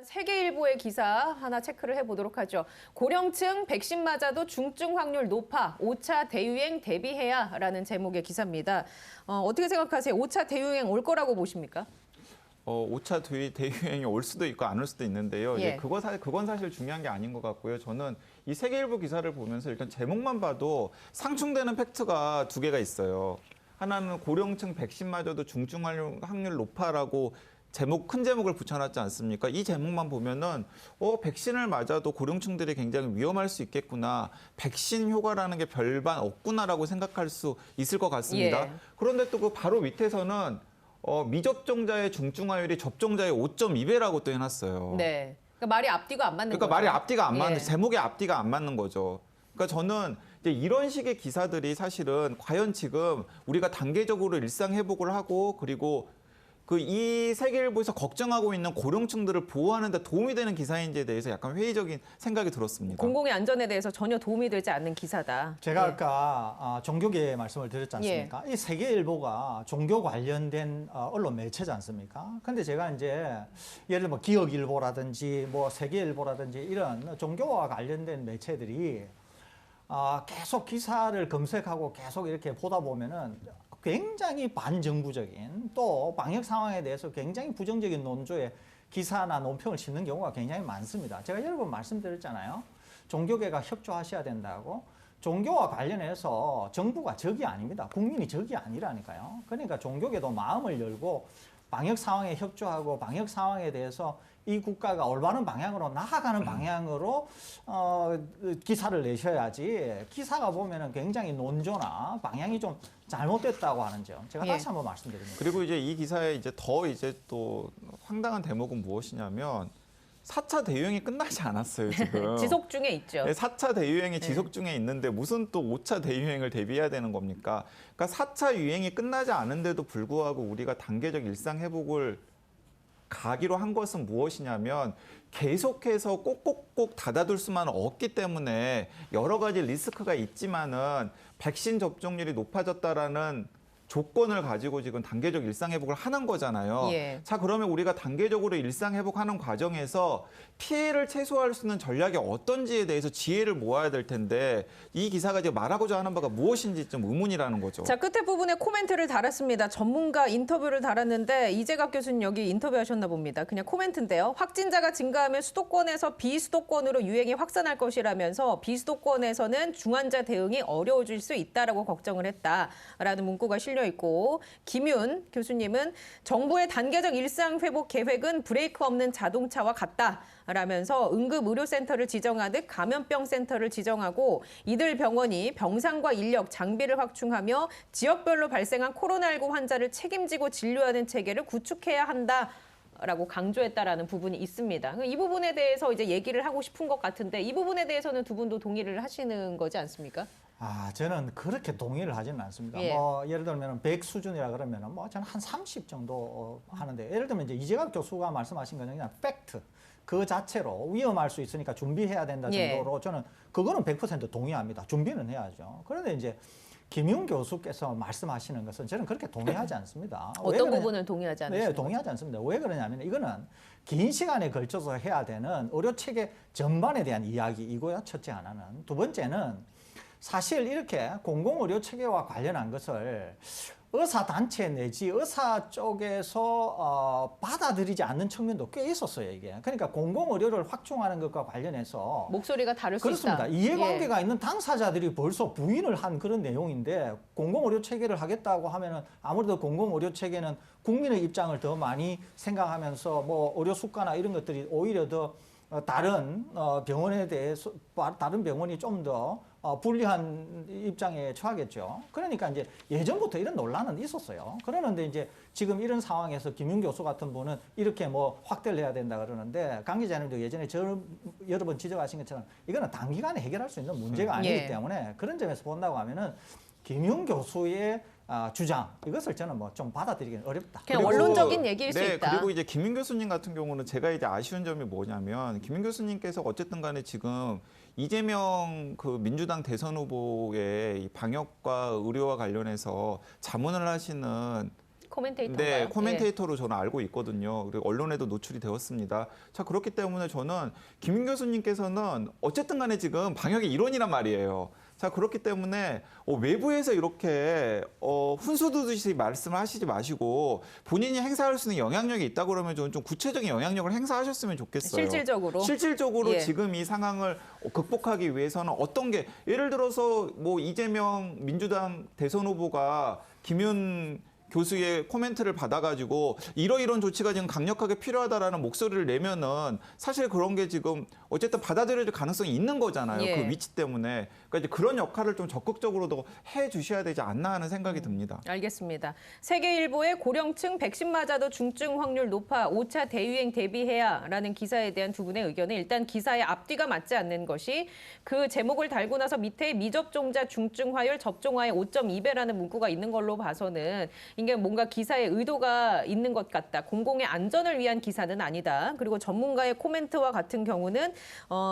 세계일보의 기사 하나 체크를 해보도록 하죠. 고령층 백신 맞아도 중증 확률 높아. 5차 대유행 대비해야 라는 제목의 기사입니다. 어떻게 생각하세요? 5차 대유행 올 거라고 보십니까? 5차 대유행이 올 수도 있고 안 올 수도 있는데요. 예. 그건 사실 중요한 게 아닌 것 같고요. 저는 이 세계일보 기사를 보면서 일단 제목만 봐도 상충되는 팩트가 두 개가 있어요. 하나는 고령층 백신 맞아도 중증 확률 높아라고 큰 제목을 붙여놨지 않습니까? 이 제목만 보면은 백신을 맞아도 고령층들이 굉장히 위험할 수 있겠구나. 백신 효과라는 게 별반 없구나라고 생각할 수 있을 것 같습니다. 예. 그런데 또 그 바로 밑에서는 미접종자의 중증화율이 접종자의 5.2배라고 또 해놨어요. 네. 그러니까 말이 앞뒤가 안 맞는 그러니까 거죠. 말이 앞뒤가 안 맞는, 예. 제목의 앞뒤가 안 맞는 거죠. 그러니까 저는 이제 이런 식의 기사들이 사실은 과연 지금 우리가 단계적으로 일상 회복을 하고 그리고 이 세계일보에서 걱정하고 있는 고령층들을 보호하는 데 도움이 되는 기사인지에 대해서 약간 회의적인 생각이 들었습니다. 공공의 안전에 대해서 전혀 도움이 되지 않는 기사다. 제가 예. 아까 종교계 말씀을 드렸지 않습니까? 이 세계일보가 종교 관련된 언론 매체지 않습니까? 근데 제가 이제 예를 들면 기억일보라든지 뭐 세계일보라든지 이런 종교와 관련된 매체들이 계속 기사를 검색하고 계속 이렇게 보다 보면은 굉장히 반정부적인 또 방역 상황에 대해서 굉장히 부정적인 논조의 기사나 논평을 싣는 경우가 굉장히 많습니다. 제가 여러 번 말씀드렸잖아요. 종교계가 협조하셔야 된다고. 종교와 관련해서 정부가 적이 아닙니다. 국민이 적이 아니라니까요. 그러니까 종교계도 마음을 열고 방역 상황에 협조하고 방역 상황에 대해서 이 국가가 올바른 방향으로 나아가는 방향으로 기사를 내셔야지 기사가 보면은 굉장히 논조나 방향이 좀 잘못됐다고 하는 점 제가 예. 다시 한번 말씀드립니다. 그리고 이제 이 기사에 이제 또 황당한 대목은 무엇이냐면 4차 대유행이 끝나지 않았어요, 지금. 지속 중에 있죠. 네, 4차 대유행이 지속 중에 있는데 무슨 또 5차 대유행을 대비해야 되는 겁니까? 그러니까 4차 유행이 끝나지 않은데도 불구하고 우리가 단계적 일상 회복을 가기로 한 것은 무엇이냐면 계속해서 꼭꼭꼭 닫아둘 수만은 없기 때문에 여러 가지 리스크가 있지만은 백신 접종률이 높아졌다라는 조건을 가지고 지금 단계적 일상 회복을 하는 거잖아요. 예. 자, 그러면 우리가 단계적으로 일상 회복하는 과정에서 피해를 최소화할 수 있는 전략이 어떤지에 대해서 지혜를 모아야 될 텐데 이 기사가 지금 말하고자 하는 바가 무엇인지 좀 의문이라는 거죠. 자, 끝에 부분에 코멘트를 달았습니다. 전문가 인터뷰를 달았는데 이재갑 교수님 여기 인터뷰하셨나 봅니다. 그냥 코멘트인데요. 확진자가 증가하면 수도권에서 비수도권으로 유행이 확산할 것이라면서 비수도권에서는 중환자 대응이 어려워질 수 있다라고 걱정을 했다라는 문구가 실려 있고 김윤 교수님은 정부의 단계적 일상 회복 계획은 브레이크 없는 자동차와 같다라면서 응급의료센터를 지정하듯 감염병 센터를 지정하고 이들 병원이 병상과 인력, 장비를 확충하며 지역별로 발생한 코로나19 환자를 책임지고 진료하는 체계를 구축해야 한다라고 강조했다라는 부분이 있습니다. 이 부분에 대해서 이제 얘기를 하고 싶은 것 같은데 이 부분에 대해서는 두 분도 동의를 하시는 거지 않습니까? 저는 그렇게 동의를 하지는 않습니다. 예. 예를 들면 100 수준이라 그러면은 저는 한 30 정도 하는데 예를 들면 이제 이재갑 교수가 말씀하신 거는 그냥 팩트 그 자체로 위험할 수 있으니까 준비해야 된다 정도로 저는 그거는 100% 동의합니다. 준비는 해야죠. 그런데 이제 김윤 교수께서 말씀하시는 것은 저는 그렇게 동의하지 않습니다. 어떤 부분을 동의하지 않으시는 네, 동의하지 않습니다. 왜 그러냐면 이거는 긴 시간에 걸쳐서 해야 되는 의료 체계 전반에 대한 이야기이고요. 첫째 하나는. 두 번째는 사실 이렇게 공공의료 체계와 관련한 것을 의사단체 내지 의사 쪽에서 받아들이지 않는 측면도 꽤 있었어요, 이게. 그러니까 공공의료를 확충하는 것과 관련해서 목소리가 다를 수 그렇습니다. 있다. 이해관계가 있는 당사자들이 벌써 부인을 한 그런 내용인데 공공의료 체계를 하겠다고 하면은 아무래도 공공의료 체계는 국민의 입장을 더 많이 생각하면서 뭐 의료 수가나 이런 것들이 오히려 더 다른 병원에 대해서 다른 병원이 좀 더 불리한 입장에 처하겠죠. 그러니까 이제 예전부터 이런 논란은 있었어요. 그러는데 이제 지금 이런 상황에서 김윤 교수 같은 분은 이렇게 뭐 확대를 해야 된다 그러는데 강 기자님도 예전에 여러 번 지적하신 것처럼 이거는 단기간에 해결할 수 있는 문제가 아니기 예. 때문에 그런 점에서 본다고 하면은 김윤 교수의 주장 이것을 저는 뭐 좀 받아들이기는 어렵다. 그냥 원론적인 얘기일 수 있다. 그리고 이제 김민 교수님 같은 경우는 제가 이제 아쉬운 점이 뭐냐면 김민 교수님께서 어쨌든 간에 지금 이재명 민주당 대선 후보의 이 방역과 의료와 관련해서 자문을 하시는 코멘테이터인가요? 네, 코멘테이터로 저는 알고 있거든요. 그리고 언론에도 노출이 되었습니다. 자, 그렇기 때문에 저는 김 교수님께서는 어쨌든 간에 지금 방역의 일원이란 말이에요. 자, 그렇기 때문에 외부에서 이렇게 훈수두듯이 말씀을 하시지 마시고 본인이 행사할 수 있는 영향력이 있다 그러면 좀 구체적인 영향력을 행사하셨으면 좋겠어요. 실질적으로 예. 지금 이 상황을 극복하기 위해서는 어떤 게 예를 들어서 뭐 이재명 민주당 대선 후보가 김윤 교수의 코멘트를 받아가지고 이런 조치가 지금 강력하게 필요하다라는 목소리를 내면은 사실 그런 게 지금 어쨌든 받아들여질 가능성이 있는 거잖아요. 예. 그 위치 때문에. 그러니까 이제 그런 역할을 좀 적극적으로도 해 주셔야 되지 않나 하는 생각이 듭니다. 알겠습니다. 세계일보의 고령층 백신 맞아도 중증 확률 높아 5차 대유행 대비해야라는 기사에 대한 두 분의 의견은 일단 기사의 앞뒤가 맞지 않는 것이 그 제목을 달고 나서 밑에 미접종자 중증화율 접종화의 5.2배라는 문구가 있는 걸로 봐서는 이게 뭔가 기사에 의도가 있는 것 같다. 공공의 안전을 위한 기사는 아니다. 그리고 전문가의 코멘트와 같은 경우는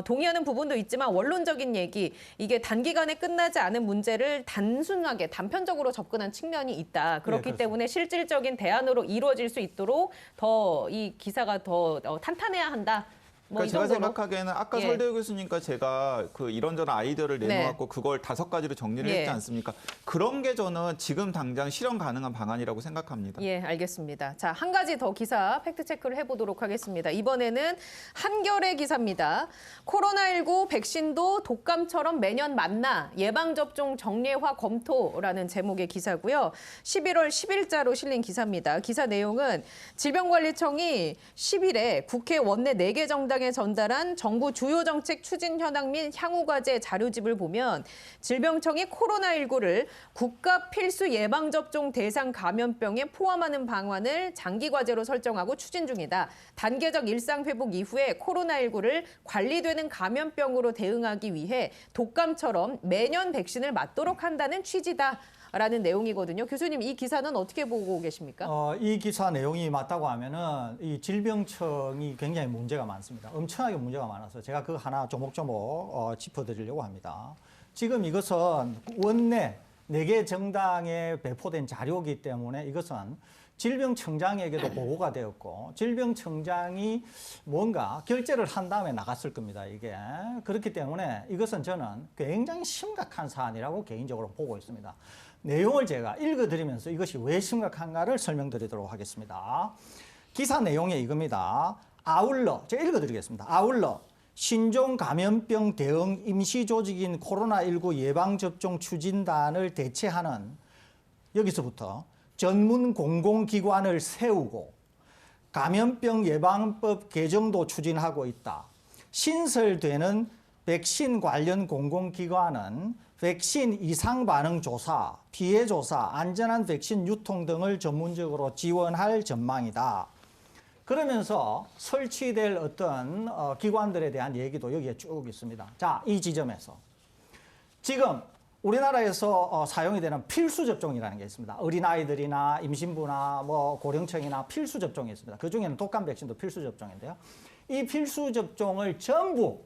동의하는 부분도 있지만 원론적인 얘기, 이게 단기간에 끝나지 않은 문제를 단순하게 단편적으로 접근한 측면이 있다. 그렇기 네, 때문에 실질적인 대안으로 이루어질 수 있도록 더 이 기사가 더 탄탄해야 한다. 뭐 그러니까 이 제가 정도로. 생각하기에는 아까 예. 설대우 교수님과 제가 그 이런저런 아이디어를 네. 내놓았고 그걸 5가지로 정리를 예. 했지 않습니까? 그런 게 저는 지금 당장 실현 가능한 방안이라고 생각합니다. 예, 알겠습니다. 자, 한 가지 더 기사 팩트 체크를 해보도록 하겠습니다. 이번에는 한겨레 기사입니다. 코로나19 백신도 독감처럼 매년 맞나 예방접종 정례화 검토라는 제목의 기사고요. 11월 10일자로 실린 기사입니다. 기사 내용은 질병관리청이 10일에 국회 원내 4개 정당에 전달한 정부 주요 정책 추진 현황 및 향후 과제 자료집을 보면 질병청이 코로나19를 국가 필수 예방접종 대상 감염병에 포함하는 방안을 장기 과제로 설정하고 추진 중이다. 단계적 일상 회복 이후에 코로나19를 관리되는 감염병으로 대응하기 위해 독감처럼 매년 백신을 맞도록 한다는 취지다. 라는 내용이거든요. 교수님, 이 기사는 어떻게 보고 계십니까? 이 기사 내용이 맞다고 하면은 이 질병청이 굉장히 문제가 많습니다. 엄청나게 문제가 많아서 제가 그 하나 조목조목 짚어드리려고 합니다. 지금 이것은 원내 4개 정당에 배포된 자료이기 때문에 이것은 질병청장에게도 보고가 되었고 질병청장이 뭔가 결재를 한 다음에 나갔을 겁니다. 이게 그렇기 때문에 이것은 저는 굉장히 심각한 사안이라고 개인적으로 보고 있습니다. 내용을 제가 읽어드리면서 이것이 왜 심각한가를 설명드리도록 하겠습니다. 기사 내용이 이겁니다. 아울러 제가 읽어드리겠습니다. 아울러 신종 감염병 대응 임시조직인 코로나19 예방접종 추진단을 대체하는 여기서부터 전문 공공기관을 세우고 감염병 예방법 개정도 추진하고 있다. 신설되는 백신 관련 공공기관은 백신 이상 반응 조사, 피해 조사, 안전한 백신 유통 등을 전문적으로 지원할 전망이다. 그러면서 설치될 어떤 기관들에 대한 얘기도 여기에 쭉 있습니다. 자, 이 지점에서 지금 우리나라에서 사용이 되는 필수 접종이라는 게 있습니다. 어린아이들이나 임신부나 뭐 고령층이나 필수 접종이 있습니다. 그중에는 독감 백신도 필수 접종인데요. 이 필수 접종을 전부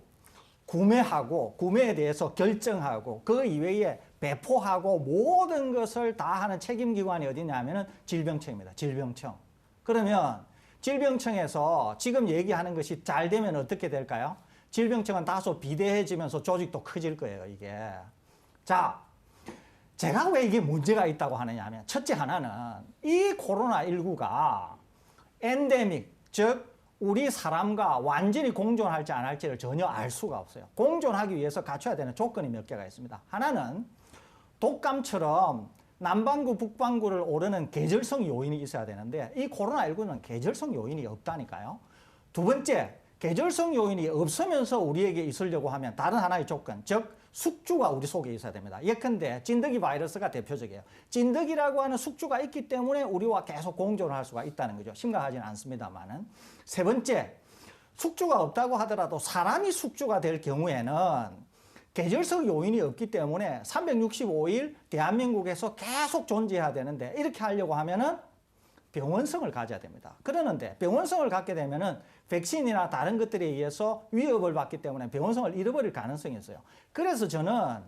구매하고 구매에 대해서 결정하고 그 이외에 배포하고 모든 것을 다 하는 책임기관이 어디냐면은 질병청입니다. 질병청. 그러면 질병청에서 지금 얘기하는 것이 잘 되면 어떻게 될까요? 질병청은 다소 비대해지면서 조직도 커질 거예요, 이게. 자, 제가 왜 이게 문제가 있다고 하느냐 하면 첫째 하나는 이 코로나19가 엔데믹, 즉 우리 사람과 완전히 공존할지 안 할지를 전혀 알 수가 없어요. 공존하기 위해서 갖춰야 되는 조건이 몇 개가 있습니다. 하나는 독감처럼 남반구, 북반구를 오르는 계절성 요인이 있어야 되는데 이 코로나19는 계절성 요인이 없다니까요. 두 번째, 계절성 요인이 없으면서 우리에게 있으려고 하면 다른 하나의 조건, 즉 숙주가 우리 속에 있어야 됩니다. 예컨대 찐득이 바이러스가 대표적이에요. 찐득이라고 하는 숙주가 있기 때문에 우리와 계속 공존을 할 수가 있다는 거죠. 심각하지는 않습니다만은. 세 번째, 숙주가 없다고 하더라도 사람이 숙주가 될 경우에는 계절성 요인이 없기 때문에 365일 대한민국에서 계속 존재해야 되는데 이렇게 하려고 하면은 병원성을 가져야 됩니다. 그러는데 병원성을 갖게 되면은 백신이나 다른 것들에 의해서 위협을 받기 때문에 병원성을 잃어버릴 가능성이 있어요. 그래서 저는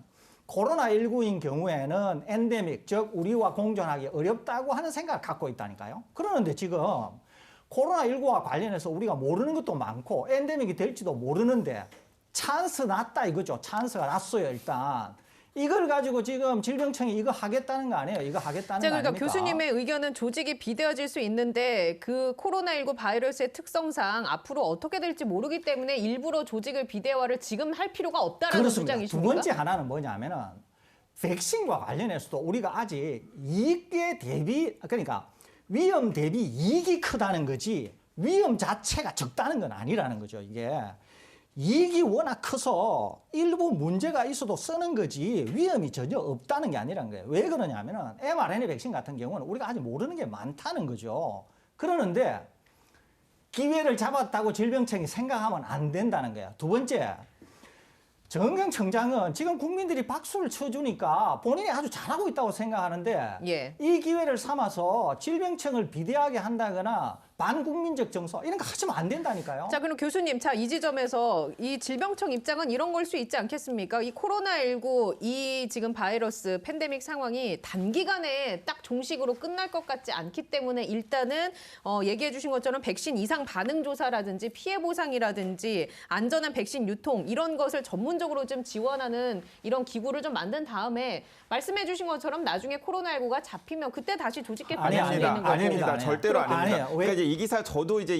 코로나19인 경우에는 엔데믹, 즉 우리와 공존하기 어렵다고 하는 생각을 갖고 있다니까요. 그러는데 지금 코로나19와 관련해서 우리가 모르는 것도 많고 엔데믹이 될지도 모르는데 찬스 났다 이거죠. 찬스가 났어요, 일단. 이걸 가지고 지금 질병청이 이거 하겠다는 거 아니에요? 이거 하겠다는 자, 거 그러니까 아닙니까? 교수님의 의견은 조직이 비대해질 수 있는데 그 코로나19 바이러스의 특성상 앞으로 어떻게 될지 모르기 때문에 일부러 조직을 비대화를 지금 할 필요가 없다라는 그렇습니다. 주장이십니까? 두 번째 하나는 뭐냐면은 백신과 관련해서도 우리가 아직 이익에 대비 그러니까 위험 대비 이익이 크다는 거지 위험 자체가 적다는 건 아니라는 거죠. 이게 이익이 워낙 커서 일부 문제가 있어도 쓰는 거지 위험이 전혀 없다는 게 아니라는 거예요. 왜 그러냐면은 mRNA 백신 같은 경우는 우리가 아직 모르는 게 많다는 거죠. 그러는데 기회를 잡았다고 질병청이 생각하면 안 된다는 거예요. 두 번째, 정경청장은 지금 국민들이 박수를 쳐주니까 본인이 아주 잘하고 있다고 생각하는데 예. 이 기회를 삼아서 질병청을 비대하게 한다거나 반국민적 정서 이런 거 하시면 안 된다니까요. 자, 그럼 교수님, 자, 이 지점에서 이 질병청 입장은 이런 걸 수 있지 않겠습니까? 이 코로나19 이 지금 바이러스 팬데믹 상황이 단기간에 딱 종식으로 끝날 것 같지 않기 때문에 일단은 얘기해 주신 것처럼 백신 이상 반응 조사라든지 피해 보상이라든지 안전한 백신 유통 이런 것을 전문적으로 좀 지원하는 이런 기구를 좀 만든 다음에 말씀해 주신 것처럼 나중에 코로나19가 잡히면 그때 다시 조직 개편이 안 되는 거고. 아닙니다. 절대로 그럼 아닙니다. 아니에요. 왜? 그러니까 이제 이 기사 저도 이제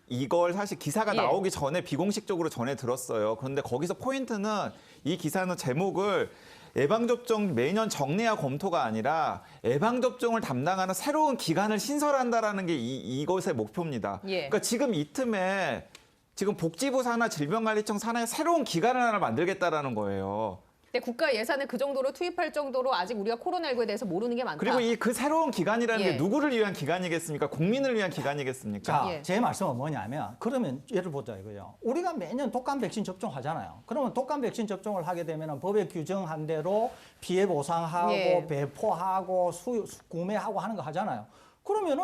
이걸 사실 기사가 예. 나오기 전에 비공식적으로 전해 들었어요. 그런데 거기서 포인트는 이 기사는 제목을 예방접종 매년 정례화 검토가 아니라 예방접종을 담당하는 새로운 기관을 신설한다라는 게 이것의 목표입니다. 예. 그러니까 지금 이 틈에 지금 복지부 산하 질병관리청 산하에 새로운 기관을 하나 만들겠다라는 거예요. 근데 국가 예산을 그 정도로 투입할 정도로 아직 우리가 코로나19에 대해서 모르는 게 많다. 그리고 그 새로운 기관이라는 예. 게 누구를 위한 기관이겠습니까? 국민을 위한 기관이겠습니까? 자, 예. 제 말씀은 뭐냐면 그러면 예를 보자 이거요. 우리가 매년 독감 백신 접종하잖아요. 그러면 독감 백신 접종을 하게 되면 법에 규정한 대로 피해 보상하고 예. 배포하고 구매하고 하는 거 하잖아요. 그러면은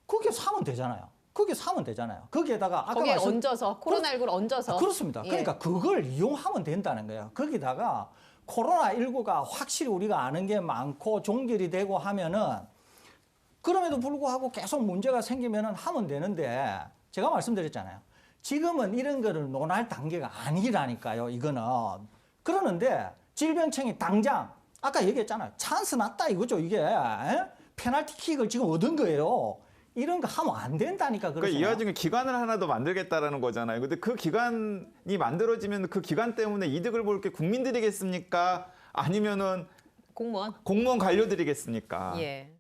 그게 사면 되잖아요. 그게 사면 되잖아요. 거기에다가 아까 거기에 얹어서 코로나19를 얹어서. 그렇습니다. 예. 그러니까 그걸 이용하면 된다는 거예요. 거기다가 코로나19가 확실히 우리가 아는 게 많고 종결이 되고 하면은 그럼에도 불구하고 계속 문제가 생기면은 하면 되는데 제가 말씀드렸잖아요. 지금은 이런 거를 논할 단계가 아니라니까요. 이거는. 그러는데 질병청이 당장 아까 얘기했잖아요. 찬스 났다 이거죠. 이게 페널티킥을 지금 얻은 거예요. 이런 거 하면 안 된다니까 그러니까 그러잖아요. 이 와중에 기관을 하나 더 만들겠다라는 거잖아요. 근데 그 기관이 만들어지면 그 기관 때문에 이득을 볼 게 국민들이겠습니까? 아니면은 공무원. 공무원 관료들이겠습니까? 예.